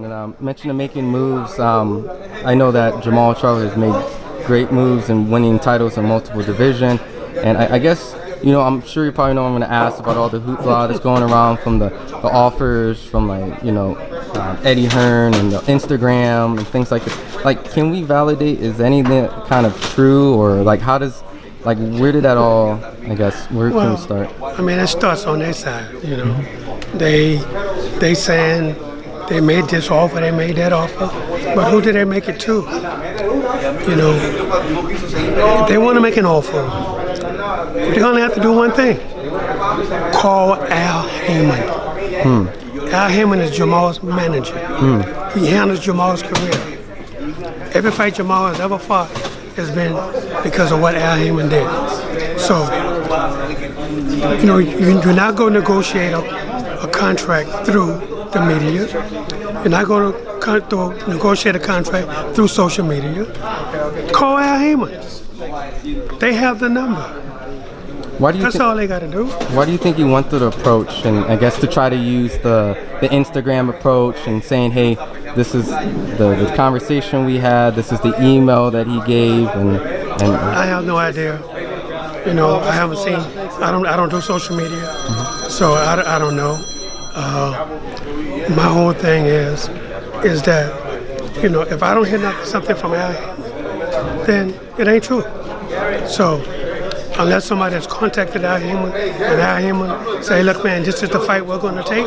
And mentioned making moves. I know that Jamal Charlo has made great moves and winning titles in multiple divisions. And I guess, you know, I'm sure you probably know I'm going to ask about all the hoopla that's going around from the offers from, like, you know, Eddie Hearn and the Instagram and things like that. Like, can we validate, is anything kind of true, or like how does, like, where did that all, I guess, where can we start? I mean, it starts on their side, you know. They saying they made this offer, they made that offer, but who did they make it to? You know, if they want to make an offer, they only have to do one thing: call Al Haymon. Al Haymon is Jamal's manager. He handles Jamal's career. Every fight Jamal has ever fought has been because of what Al Haymon did. So, you know, you do not go negotiate a contract through the media. You're not going to negotiate a contract through social media. Call Al Haymon. They have the number. That's all they got to do. Why do you think you went through the approach, and I guess to try to use the Instagram approach and saying, hey, this is the conversation we had, this is the email that he gave, and I have no idea. You know, I haven't seen. I don't do social media, so I don't know. My whole thing is that, you know, if I don't hear something from Al Haymon, then it ain't true. So unless somebody has contacted Al Haymon and Al Haymon say, look, man, this is the fight we're going to take,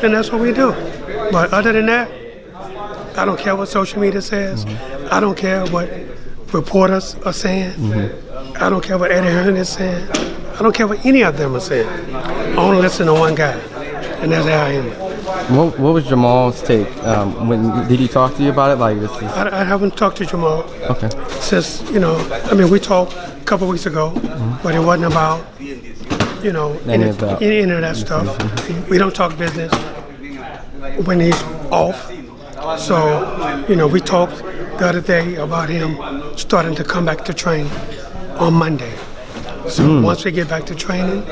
then that's what we do. But other than that, I don't care what social media says. I don't care what reporters are saying. I don't care what Eddie Hearn is saying. I don't care what any of them are saying. I only listen to one guy, and that's Al Haymon. What was Jamal's take? Did he talk to you about it? Like, this is... I haven't talked to Jamal. Okay. Since, you know, I mean, we talked a couple weeks ago, but it wasn't about, you know, any of that stuff. We don't talk business when he's off. So, you know, we talked the other day about him starting to come back to train on Monday. So once we get back to training,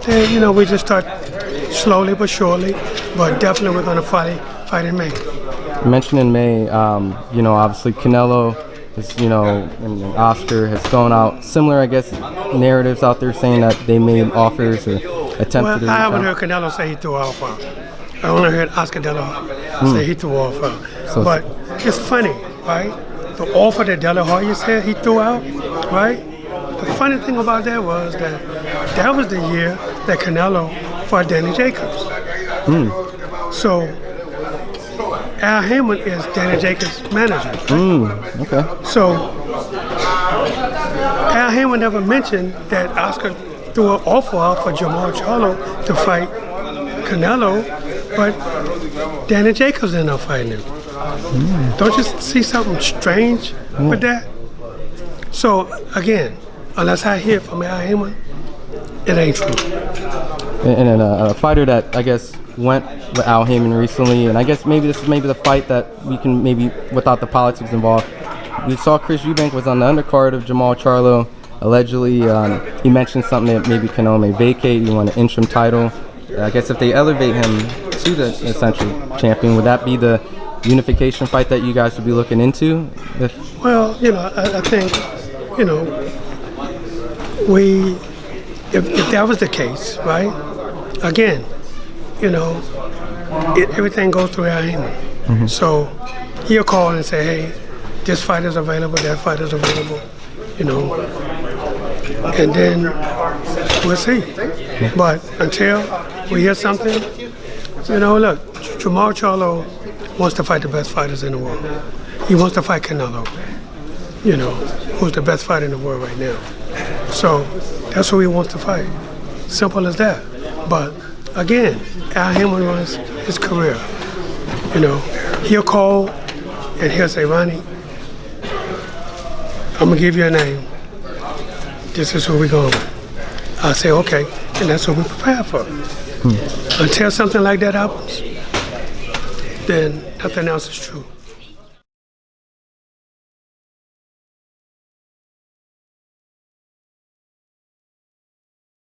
then, you know, we just start slowly but surely, but definitely we're going to fight in May. You mentioned in May, you know, obviously Canelo is, you know, and Oscar has thrown out similar, I guess, narratives out there saying that they made offers or attempted to. Well, I haven't heard Canelo say he threw off out. I only heard Oscar De La Hoya say he threw off out. So, but it's funny, right? The offer that De La Hoya said he threw out, right? The funny thing about that was that was the year that Canelo fought Danny Jacobs. So Al Haymon is Danny Jacobs' manager. Okay. So Al Haymon never mentioned that Oscar threw an offer out for Jamal Charlo to fight Canelo, but Danny Jacobs ended up fighting him. Don't you see something strange with that? So again, unless I hear from Al Haymon, it ain't true. And then a fighter that I guess went with Al Haymon recently, and I guess maybe this is the fight that we can maybe without the politics involved. We saw Chris Eubank was on the undercard of Jamal Charlo. Allegedly, he mentioned something that maybe Canelo may vacate. He won an interim title. I guess if they elevate him to the essential champion, would that be the unification fight that you guys would be looking into? Well, you know, I think, you know, if that was the case, right? Again, you know, everything goes through Al Haymon. So he'll call and say, hey, this fight is available, that fight is available, you know, and then we'll see. But until we hear something, you know, look, Jamal Charlo wants to fight the best fighters in the world. He wants to fight Canelo, you know, who's the best fighter in the world right now. So that's who he wants to fight. Simple as that. But again, Al Haymon runs his career. You know, he'll call and he'll say, Ronnie, I'm gonna give you a name. This is who we're going with. I'll say, okay, and that's what we prepare for. Until something like that happens, then nothing else is true.